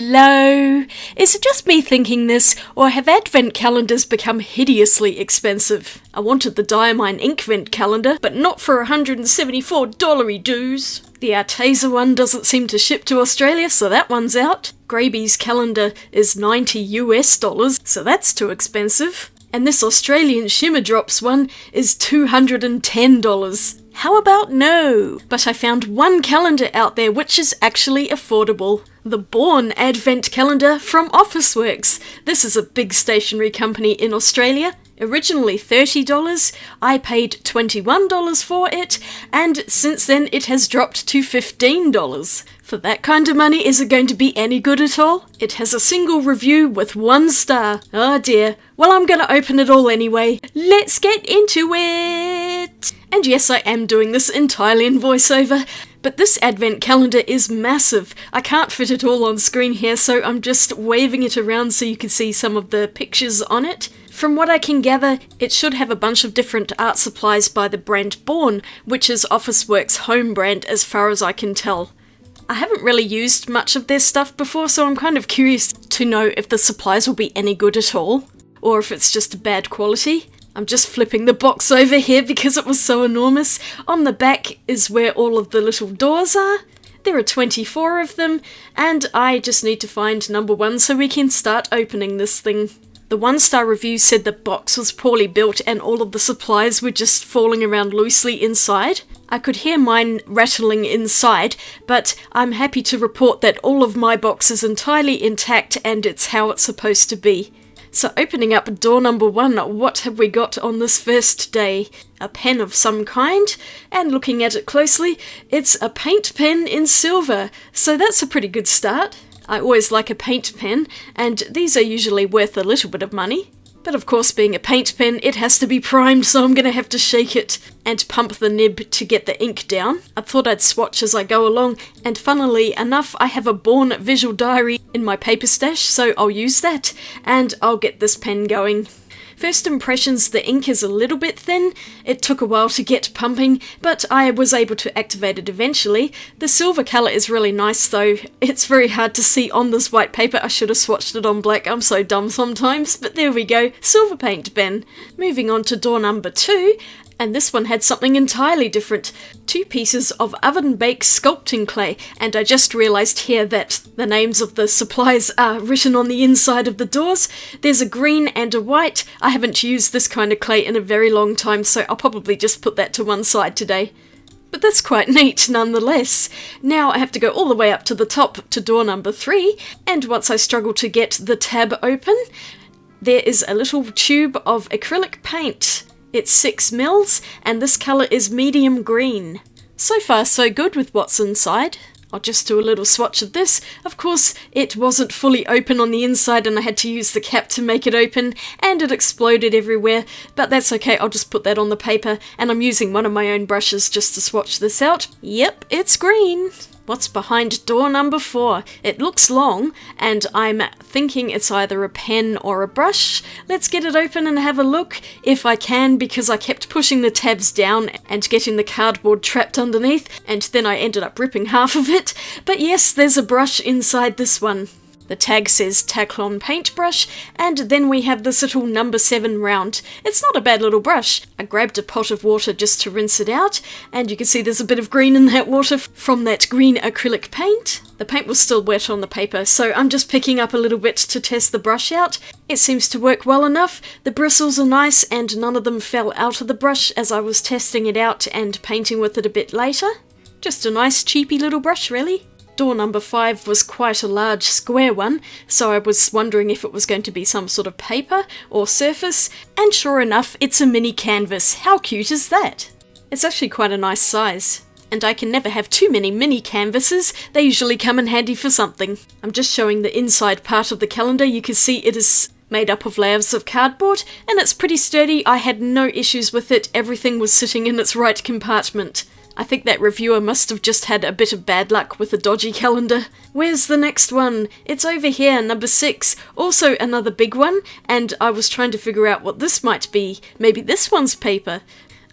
Hello! Is it just me thinking this, or have advent calendars become hideously expensive? I wanted the Diamine Inkvent calendar, but not for $174 dues. The Arteza one doesn't seem to ship to Australia, so that one's out. Graby's calendar is $90 US, so that's too expensive. And this Australian Shimmer Drops one is $210. How about no? But I found one calendar out there which is actually affordable. The Born Advent Calendar from Officeworks. This is a big stationery company in Australia. Originally $30, I paid $21 for it, and since then it has dropped to $15. For that kind of money, is it going to be any good at all? It has a single review with 1 star. Oh dear. Well, I'm gonna open it all anyway. Let's get into it! And yes, I am doing this entirely in voiceover. But this advent calendar is massive. I can't fit it all on screen here, so I'm just waving it around so you can see some of the pictures on it. From what I can gather, it should have a bunch of different art supplies by the brand Born, which is Officeworks' home brand as far as I can tell. I haven't really used much of their stuff before, so I'm kind of curious to know if the supplies will be any good at all, or if it's just bad quality. I'm just flipping the box over here because it was so enormous. On the back is where all of the little doors are. There are 24 of them, and I just need to find number 1 so we can start opening this thing. The 1-star review said the box was poorly built and all of the supplies were just falling around loosely inside. I could hear mine rattling inside, but I'm happy to report that all of my box is entirely intact and it's how it's supposed to be. So opening up door number 1, what have we got on this first day? A pen of some kind, and looking at it closely, it's a paint pen in silver, so that's a pretty good start. I always like a paint pen, and these are usually worth a little bit of money. But of course, being a paint pen, it has to be primed, so I'm going to have to shake it and pump the nib to get the ink down. I thought I'd swatch as I go along, and funnily enough, I have a Born visual diary in my paper stash, so I'll use that, and I'll get this pen going. First impressions, the ink is a little bit thin. It took a while to get pumping, but I was able to activate it eventually. The silver colour is really nice though. It's very hard to see on this white paper. I should have swatched it on black. I'm so dumb sometimes, but there we go. Silver paint pen. Moving on to door number 2. And this one had something entirely different. 2 pieces of oven-baked sculpting clay, and I just realised here that the names of the supplies are written on the inside of the doors. There's a green and a white. I haven't used this kind of clay in a very long time, so I'll probably just put that to one side today. But that's quite neat nonetheless. Now I have to go all the way up to the top to door number 3, and once I struggle to get the tab open, there is a little tube of acrylic paint. It's 6 mils, and this colour is medium green. So far so good with what's inside. I'll just do a little swatch of this. Of course, it wasn't fully open on the inside and I had to use the cap to make it open, and it exploded everywhere, but that's okay, I'll just put that on the paper, and I'm using one of my own brushes just to swatch this out. Yep, it's green. What's behind door number 4? It looks long, and I'm thinking it's either a pen or a brush. Let's get it open and have a look, if I can, because I kept pushing the tabs down and getting the cardboard trapped underneath, and then I ended up ripping half of it. But yes, there's a brush inside this one. The tag says Taklon paintbrush, and then we have this little number 7 round. It's not a bad little brush. I grabbed a pot of water just to rinse it out, and you can see there's a bit of green in that water from that green acrylic paint. The paint was still wet on the paper, so I'm just picking up a little bit to test the brush out. It seems to work well enough. The bristles are nice, and none of them fell out of the brush as I was testing it out and painting with it a bit later. Just a nice cheapy little brush, really. Door number 5 was quite a large square one, so I was wondering if it was going to be some sort of paper or surface, and sure enough, it's a mini canvas. How cute is that? It's actually quite a nice size. And I can never have too many mini canvases, they usually come in handy for something. I'm just showing the inside part of the calendar. You can see it is made up of layers of cardboard, and it's pretty sturdy. I had no issues with it, everything was sitting in its right compartment. I think that reviewer must have just had a bit of bad luck with a dodgy calendar. Where's the next one? It's over here, number 6. Also another big one, and I was trying to figure out what this might be. Maybe this one's paper.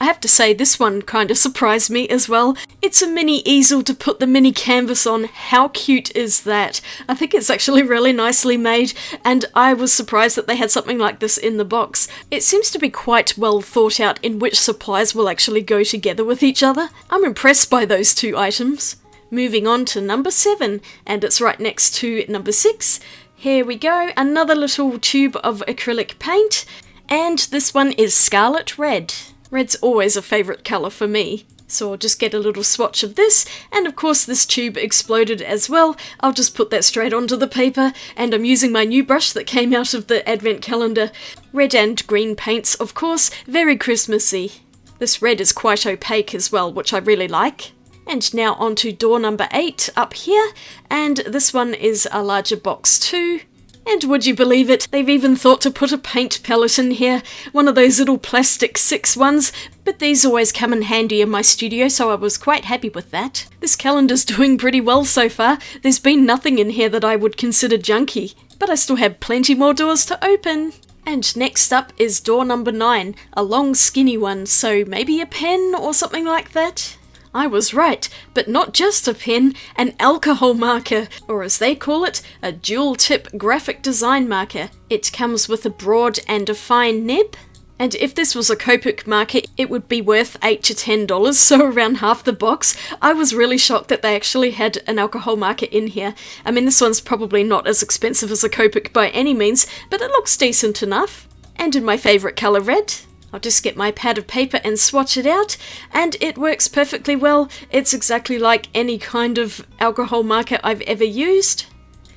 I have to say this one kind of surprised me as well. It's a mini easel to put the mini canvas on. How cute is that? I think it's actually really nicely made, and I was surprised that they had something like this in the box. It seems to be quite well thought out in which supplies will actually go together with each other. I'm impressed by those two items. Moving on to number 7, and it's right next to number 6. Here we go, another little tube of acrylic paint, and this one is Scarlet Red. Red's always a favourite colour for me. So I'll just get a little swatch of this, and of course this tube exploded as well. I'll just put that straight onto the paper, and I'm using my new brush that came out of the advent calendar. Red and green paints, of course, very Christmassy. This red is quite opaque as well, which I really like. And now on to door number 8 up here, and this one is a larger box too. And would you believe it, they've even thought to put a paint palette in here, one of those little plastic 6 ones, but these always come in handy in my studio, so I was quite happy with that. This calendar's doing pretty well so far. There's been nothing in here that I would consider junky, but I still have plenty more doors to open. And next up is door number 9, a long skinny one, so maybe a pen or something like that? I was right, but not just a pen, an alcohol marker, or as they call it, a dual-tip graphic design marker. It comes with a broad and a fine nib, and if this was a Copic marker, it would be worth $8 to $10, so around half the box. I was really shocked that they actually had an alcohol marker in here. I mean, this one's probably not as expensive as a Copic by any means, but it looks decent enough. And in my favourite colour, red. I'll just get my pad of paper and swatch it out, and it works perfectly well. It's exactly like any kind of alcohol marker I've ever used.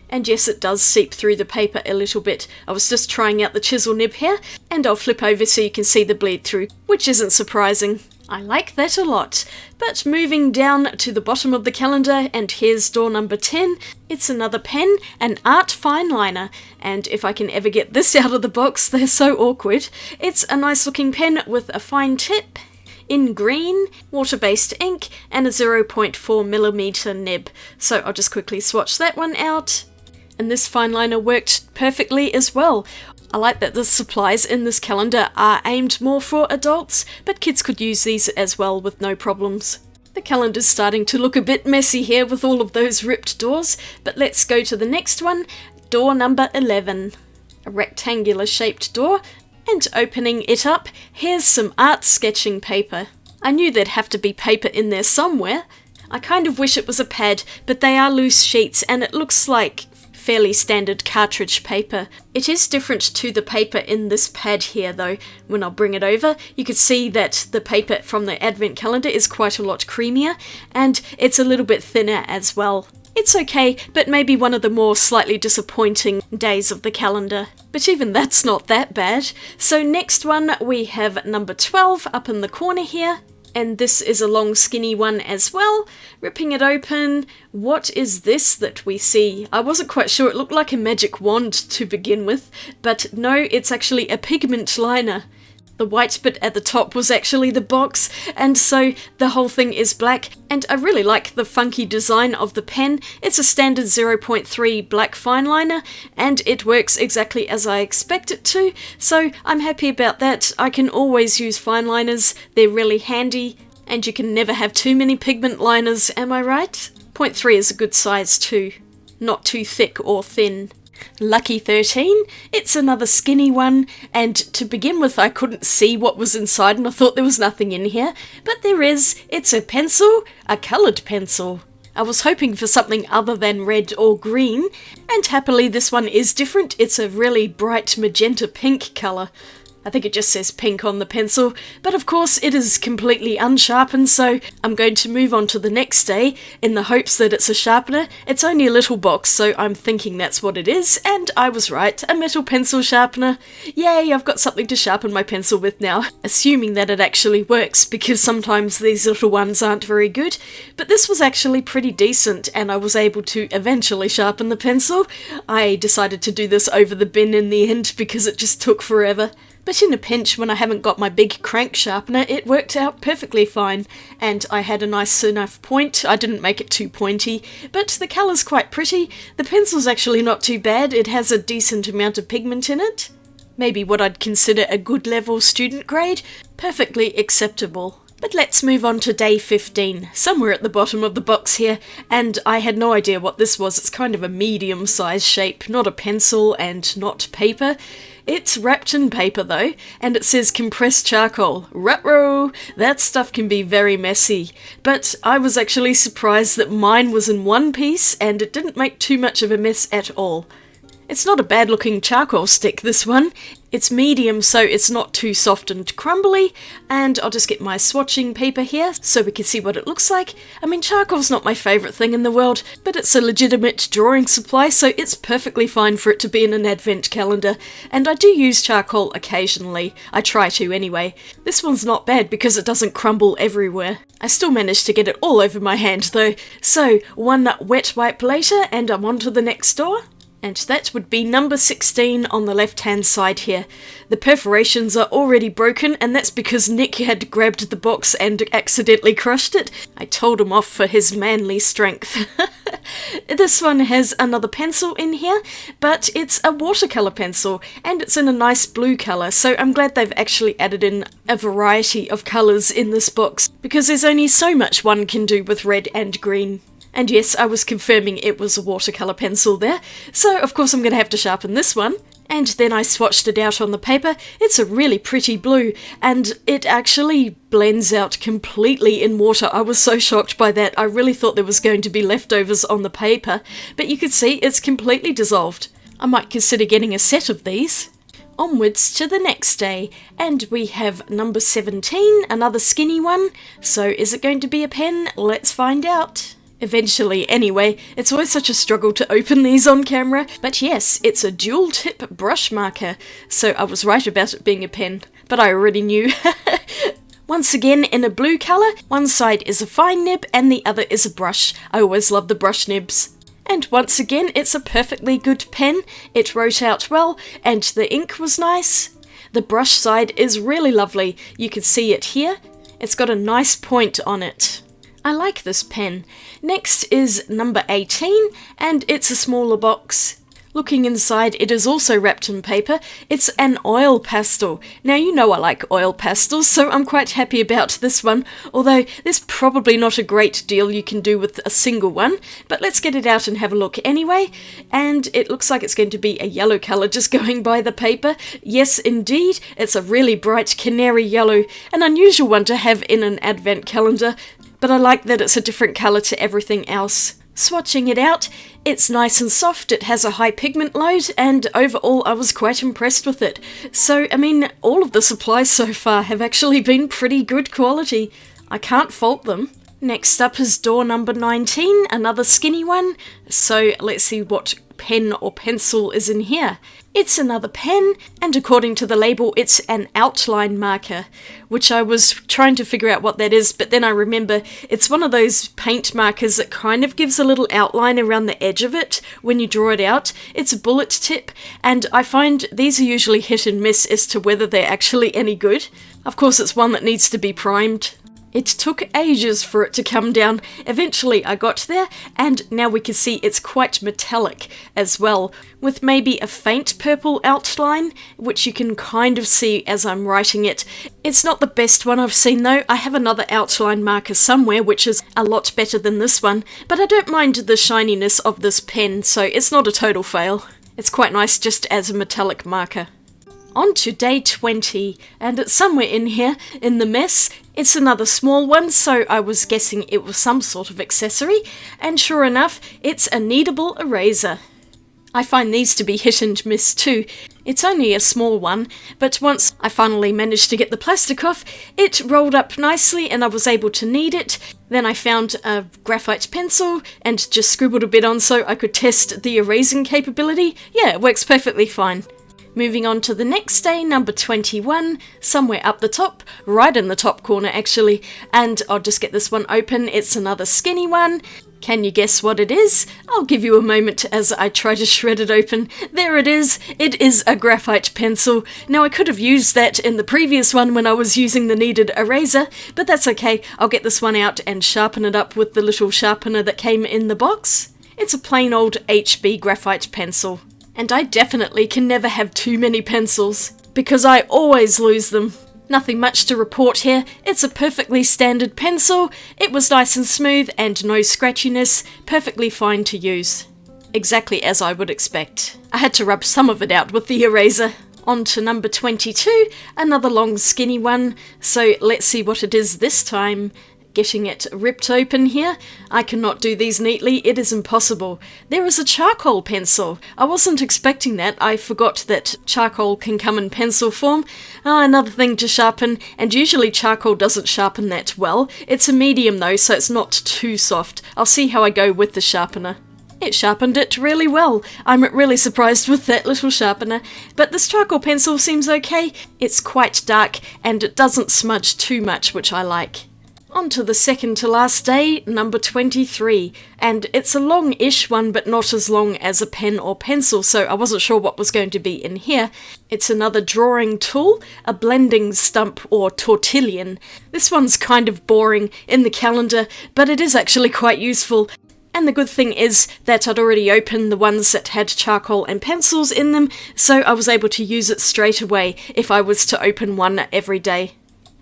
And yes, it does seep through the paper a little bit. I was just trying out the chisel nib here, and I'll flip over so you can see the bleed through, which isn't surprising. I like that a lot. But moving down to the bottom of the calendar, and here's door number 10. It's another pen, an art fine liner, and if I can ever get this out of the box, they're so awkward. It's a nice looking pen with a fine tip, in green, water-based ink, and a 0.4mm nib. So I'll just quickly swatch that one out. And this fine liner worked perfectly as well. I like that the supplies in this calendar are aimed more for adults, but kids could use these as well with no problems. The calendar's starting to look a bit messy here with all of those ripped doors, but let's go to the next one, door number 11. A rectangular shaped door, and opening it up, here's some art sketching paper. I knew there'd have to be paper in there somewhere. I kind of wish it was a pad, but they are loose sheets and it looks like fairly standard cartridge paper. It is different to the paper in this pad here though. When I'll bring it over, you can see that the paper from the advent calendar is quite a lot creamier, and it's a little bit thinner as well. It's okay, but maybe one of the more slightly disappointing days of the calendar. But even that's not that bad. So next one we have number 12 up in the corner here. And this is a long skinny one as well. Ripping it open, what is this that we see? I wasn't quite sure, it looked like a magic wand to begin with, but no, it's actually a pigment liner. The white bit at the top was actually the box, and so the whole thing is black, and I really like the funky design of the pen. It's a standard 0.3 black fine liner, and it works exactly as I expect it to, so I'm happy about that. I can always use fine liners, they're really handy, and you can never have too many pigment liners, am I right? 0.3 is a good size too, not too thick or thin. Lucky 13, it's another skinny one, and to begin with I couldn't see what was inside and I thought there was nothing in here, but there is. It's a pencil, a coloured pencil. I was hoping for something other than red or green, and happily this one is different. It's a really bright magenta pink colour. I think it just says pink on the pencil, but of course it is completely unsharpened, so I'm going to move on to the next day in the hopes that it's a sharpener. It's only a little box, so I'm thinking that's what it is, and I was right, a metal pencil sharpener. Yay, I've got something to sharpen my pencil with now, assuming that it actually works, because sometimes these little ones aren't very good, but this was actually pretty decent, and I was able to eventually sharpen the pencil. I decided to do this over the bin in the end because it just took forever. But in a pinch, when I haven't got my big crank sharpener, it worked out perfectly fine, and I had a nice enough point. I didn't make it too pointy, but the colour's quite pretty. The pencil's actually not too bad, it has a decent amount of pigment in it. Maybe what I'd consider a good level student grade. Perfectly acceptable. But let's move on to day 15, somewhere at the bottom of the box here, and I had no idea what this was. It's kind of a medium-sized shape, not a pencil and not paper. It's wrapped in paper though, and it says compressed charcoal. Ruh-roh! That stuff can be very messy. But I was actually surprised that mine was in one piece and it didn't make too much of a mess at all. It's not a bad looking charcoal stick, this one. It's medium, so it's not too soft and crumbly, and I'll just get my swatching paper here so we can see what it looks like. I mean, charcoal's not my favourite thing in the world, but it's a legitimate drawing supply, so it's perfectly fine for it to be in an advent calendar, and I do use charcoal occasionally. I try to anyway. This one's not bad because it doesn't crumble everywhere. I still managed to get it all over my hand though. So, one wet wipe later, and I'm on to the next door. And that would be number 16 on the left-hand side here. The perforations are already broken, and that's because Nick had grabbed the box and accidentally crushed it. I told him off for his manly strength. This one has another pencil in here, but it's a watercolour pencil, and it's in a nice blue colour, so I'm glad they've actually added in a variety of colours in this box, because there's only so much one can do with red and green. And yes, I was confirming it was a watercolour pencil there, so of course I'm going to have to sharpen this one. And then I swatched it out on the paper. It's a really pretty blue, and it actually blends out completely in water. I was so shocked by that. I really thought there was going to be leftovers on the paper, but you can see it's completely dissolved. I might consider getting a set of these. Onwards to the next day, and we have number 17, another skinny one. So is it going to be a pen? Let's find out. Eventually, anyway. It's always such a struggle to open these on camera, but yes, it's a dual tip brush marker, so I was right about it being a pen, but I already knew. Once again in a blue colour, one side is a fine nib and the other is a brush. I always love the brush nibs. And once again, it's a perfectly good pen. It wrote out well, and the ink was nice. The brush side is really lovely. You can see it here. It's got a nice point on it. I like this pen. Next is number 18, and it's a smaller box. Looking inside, it is also wrapped in paper. It's an oil pastel. Now, you know I like oil pastels, so I'm quite happy about this one, although there's probably not a great deal you can do with a single one, but let's get it out and have a look anyway. And it looks like it's going to be a yellow colour just going by the paper. Yes, indeed, it's a really bright canary yellow, an unusual one to have in an advent calendar, but I like that it's a different colour to everything else. Swatching it out, it's nice and soft, it has a high pigment load, and overall I was quite impressed with it. So, I mean, all of the supplies so far have actually been pretty good quality. I can't fault them. Next up is door number 19, another skinny one. So let's see what pen or pencil is in here. It's another pen, and according to the label, it's an outline marker, which I was trying to figure out what that is, but then I remember it's one of those paint markers that kind of gives a little outline around the edge of it when you draw it out. It's a bullet tip, and I find these are usually hit and miss as to whether they're actually any good. Of course, it's one that needs to be primed. It took ages for it to come down. Eventually I got there, and now we can see it's quite metallic as well, with maybe a faint purple outline, which you can kind of see as I'm writing it. It's not the best one I've seen though. I have another outline marker somewhere which is a lot better than this one, but I don't mind the shininess of this pen, so it's not a total fail. It's quite nice just as a metallic marker. On to day 20, and it's somewhere in here, in the mess. It's another small one, so I was guessing it was some sort of accessory, and sure enough, it's a kneadable eraser. I find these to be hit and miss too. It's only a small one, but once I finally managed to get the plastic off, it rolled up nicely and I was able to knead it. Then I found a graphite pencil and just scribbled a bit on so I could test the erasing capability. Yeah, it works perfectly fine. Moving on to the next day, number 21, somewhere up the top, right in the top corner actually, and I'll just get this one open. It's another skinny one. Can you guess what it is? I'll give you a moment as I try to shred it open. There it is. It is a graphite pencil. Now I could have used that in the previous one when I was using the kneaded eraser, but that's okay. I'll get this one out and sharpen it up with the little sharpener that came in the box. It's a plain old HB graphite pencil. And I definitely can never have too many pencils, because I always lose them. Nothing much to report here. It's a perfectly standard pencil. It was nice and smooth and no scratchiness, perfectly fine to use. Exactly as I would expect. I had to rub some of it out with the eraser. On to number 22, another long skinny one. So let's see what it is this time. Getting it ripped open here. I cannot do these neatly, it is impossible. There is a charcoal pencil. I wasn't expecting that. I forgot that charcoal can come in pencil form. Another thing to sharpen, and usually charcoal doesn't sharpen that well. It's a medium though, so it's not too soft. I'll see how I go with the sharpener. It sharpened it really well. I'm really surprised with that little sharpener. But this charcoal pencil seems okay. It's quite dark and it doesn't smudge too much, which I like. On to the second to last day, number 23, and it's a long-ish one but not as long as a pen or pencil, so I wasn't sure what was going to be in here. It's another drawing tool, a blending stump or tortillon. This one's kind of boring in the calendar, but it is actually quite useful. And the good thing is that I'd already opened the ones that had charcoal and pencils in them, so I was able to use it straight away if I was to open one every day.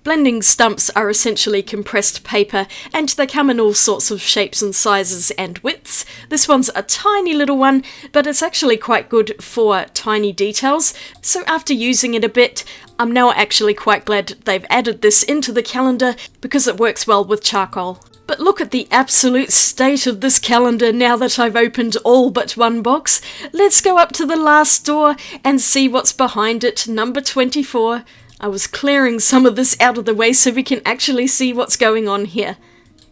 Blending stumps are essentially compressed paper, and they come in all sorts of shapes and sizes and widths. This one's a tiny little one, but it's actually quite good for tiny details. So after using it a bit, I'm now actually quite glad they've added this into the calendar because it works well with charcoal. But look at the absolute state of this calendar now that I've opened all but one box. Let's go up to the last door and see what's behind it, number 24. I was clearing some of this out of the way so we can actually see what's going on here.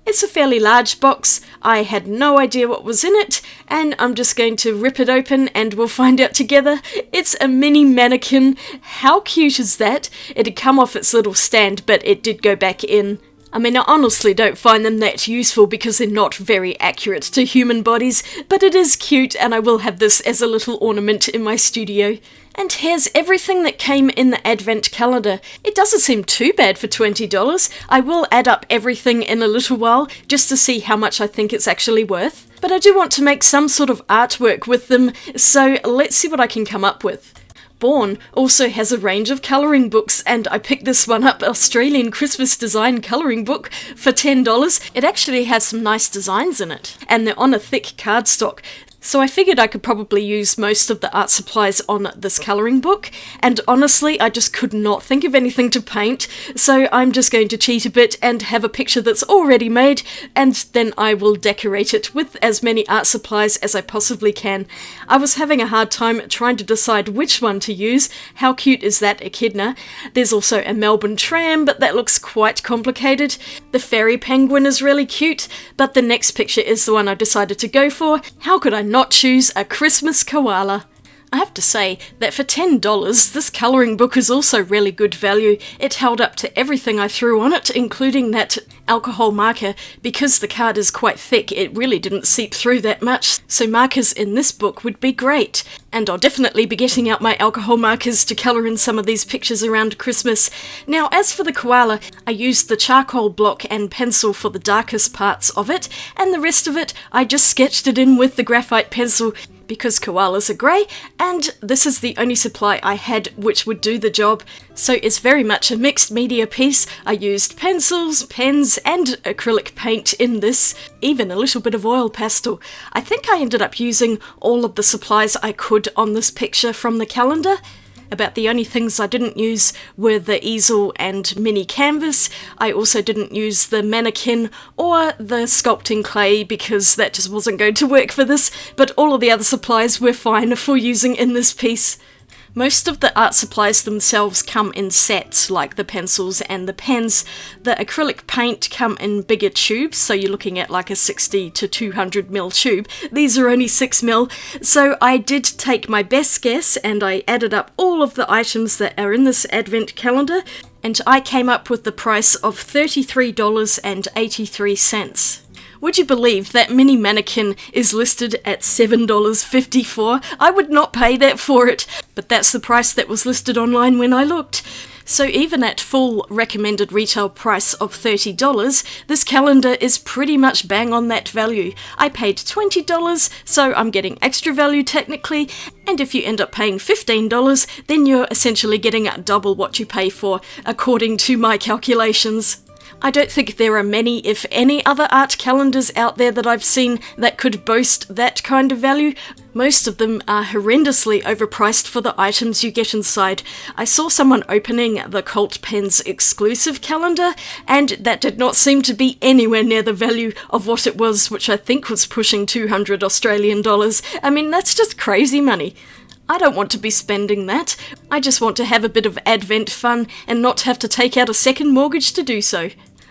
It's a fairly large box. I had no idea what was in it, and I'm just going to rip it open and we'll find out together. It's a mini mannequin. How cute is that? It had come off its little stand, but it did go back in. I mean, I honestly don't find them that useful because they're not very accurate to human bodies, but it is cute and I will have this as a little ornament in my studio. And here's everything that came in the advent calendar. It doesn't seem too bad for $20. I will add up everything in a little while just to see how much I think it's actually worth. But I do want to make some sort of artwork with them, so let's see what I can come up with. Born also has a range of colouring books, and I picked this one up, Australian Christmas Design colouring book, for $10. It actually has some nice designs in it, and they're on a thick cardstock. So I figured I could probably use most of the art supplies on this colouring book, and honestly I just could not think of anything to paint, so I'm just going to cheat a bit and have a picture that's already made, and then I will decorate it with as many art supplies as I possibly can. I was having a hard time trying to decide which one to use. How cute is that echidna? There's also a Melbourne tram, but that looks quite complicated. The fairy penguin is really cute, but the next picture is the one I decided to go for. How could I not choose a Christmas koala? I have to say that for $10, this colouring book is also really good value. It held up to everything I threw on it, including that alcohol marker. Because the card is quite thick, it really didn't seep through that much, so markers in this book would be great. And I'll definitely be getting out my alcohol markers to colour in some of these pictures around Christmas. Now, as for the koala, I used the charcoal block and pencil for the darkest parts of it, and the rest of it I just sketched it in with the graphite pencil, because koalas are grey, and this is the only supply I had which would do the job. So it's very much a mixed media piece. I used pencils, pens, and acrylic paint in this, even a little bit of oil pastel. I think I ended up using all of the supplies I could on this picture from the calendar. About the only things I didn't use were the easel and mini canvas. I also didn't use the mannequin or the sculpting clay because that just wasn't going to work for this, but all of the other supplies were fine for using in this piece. Most of the art supplies themselves come in sets, like the pencils and the pens. The acrylic paint come in bigger tubes, so you're looking at like a 60 to 200ml tube. These are only 6ml, so I did take my best guess and I added up all of the items that are in this advent calendar, and I came up with the price of $33.83. Would you believe that mini mannequin is listed at $7.54? I would not pay that for it, but that's the price that was listed online when I looked. So even at full recommended retail price of $30, this calendar is pretty much bang on that value. I paid $20, so I'm getting extra value technically, and if you end up paying $15, then you're essentially getting double what you pay for, according to my calculations. I don't think there are many, if any, other art calendars out there that I've seen that could boast that kind of value. Most of them are horrendously overpriced for the items you get inside. I saw someone opening the Cult Pens exclusive calendar, and that did not seem to be anywhere near the value of what it was, which I think was pushing 200 Australian dollars. I mean, that's just crazy money. I don't want to be spending that. I just want to have a bit of Advent fun and not have to take out a second mortgage to do so.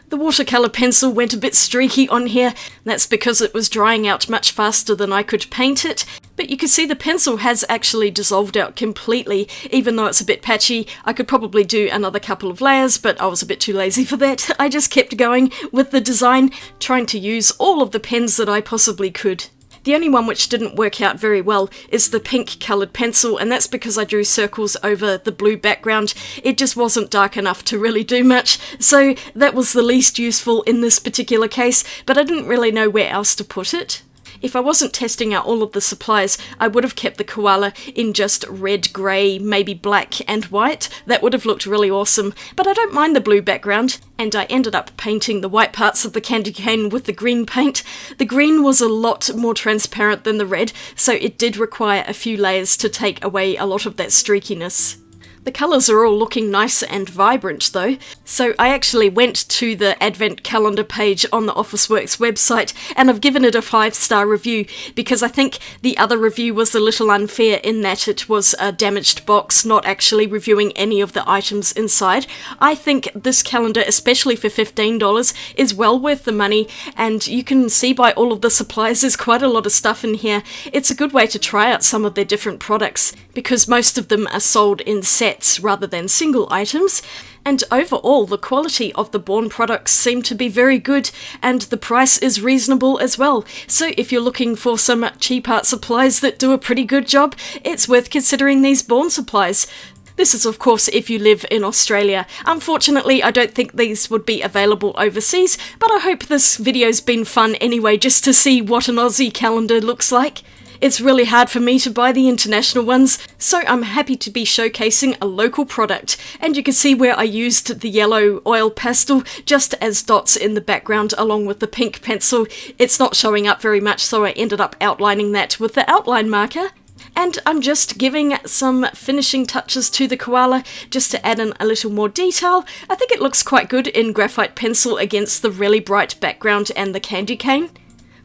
The watercolour pencil went a bit streaky on here. That's because it was drying out much faster than I could paint it. But you can see the pencil has actually dissolved out completely, even though it's a bit patchy. I could probably do another couple of layers, but I was a bit too lazy for that. I just kept going with the design, trying to use all of the pens that I possibly could. The only one which didn't work out very well is the pink coloured pencil, and that's because I drew circles over the blue background. It just wasn't dark enough to really do much, so that was the least useful in this particular case, but I didn't really know where else to put it. If I wasn't testing out all of the supplies, I would have kept the koala in just red, grey, maybe black and white. That would have looked really awesome, but I don't mind the blue background, and I ended up painting the white parts of the candy cane with the green paint. The green was a lot more transparent than the red, so it did require a few layers to take away a lot of that streakiness. The colours are all looking nice and vibrant though, so I actually went to the Advent calendar page on the Officeworks website and I've given it a 5-star review because I think the other review was a little unfair in that it was a damaged box, not actually reviewing any of the items inside. I think this calendar, especially for $15, is well worth the money, and you can see by all of the supplies there's quite a lot of stuff in here. It's a good way to try out some of their different products because most of them are sold in sets rather than single items, and overall the quality of the Born products seem to be very good and the price is reasonable as well. So if you're looking for some cheap art supplies that do a pretty good job, it's worth considering these Born supplies. This is of course if you live in Australia. Unfortunately, I don't think these would be available overseas, but I hope this video's been fun anyway, just to see what an Aussie calendar looks like. It's really hard for me to buy the international ones, so I'm happy to be showcasing a local product. And you can see where I used the yellow oil pastel just as dots in the background along with the pink pencil. It's not showing up very much, so I ended up outlining that with the outline marker. And I'm just giving some finishing touches to the koala just to add in a little more detail. I think it looks quite good in graphite pencil against the really bright background and the candy cane.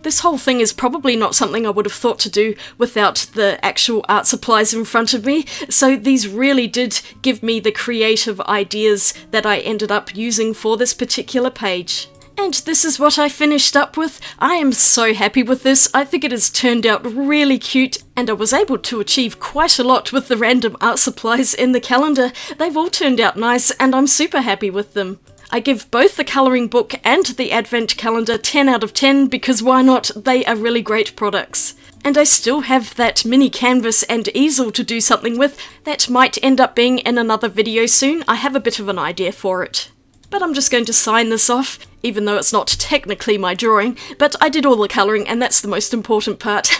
This whole thing is probably not something I would have thought to do without the actual art supplies in front of me, so these really did give me the creative ideas that I ended up using for this particular page. And this is what I finished up with. I am so happy with this. I think it has turned out really cute, and I was able to achieve quite a lot with the random art supplies in the calendar. They've all turned out nice, and I'm super happy with them. I give both the colouring book and the Advent calendar 10 out of 10 because why not? They are really great products. And I still have that mini canvas and easel to do something with that might end up being in another video soon. I have a bit of an idea for it. But I'm just going to sign this off, even though it's not technically my drawing, but I did all the colouring and that's the most important part.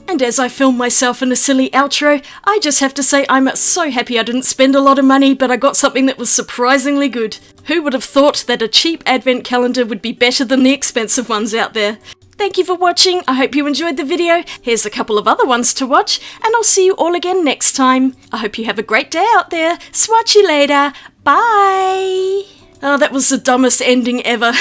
And as I film myself in a silly outro, I just have to say I'm so happy I didn't spend a lot of money, but I got something that was surprisingly good. Who would have thought that a cheap Advent calendar would be better than the expensive ones out there? Thank you for watching, I hope you enjoyed the video. Here's a couple of other ones to watch, and I'll see you all again next time. I hope you have a great day out there. Swatch you later. Bye! Oh, that was the dumbest ending ever.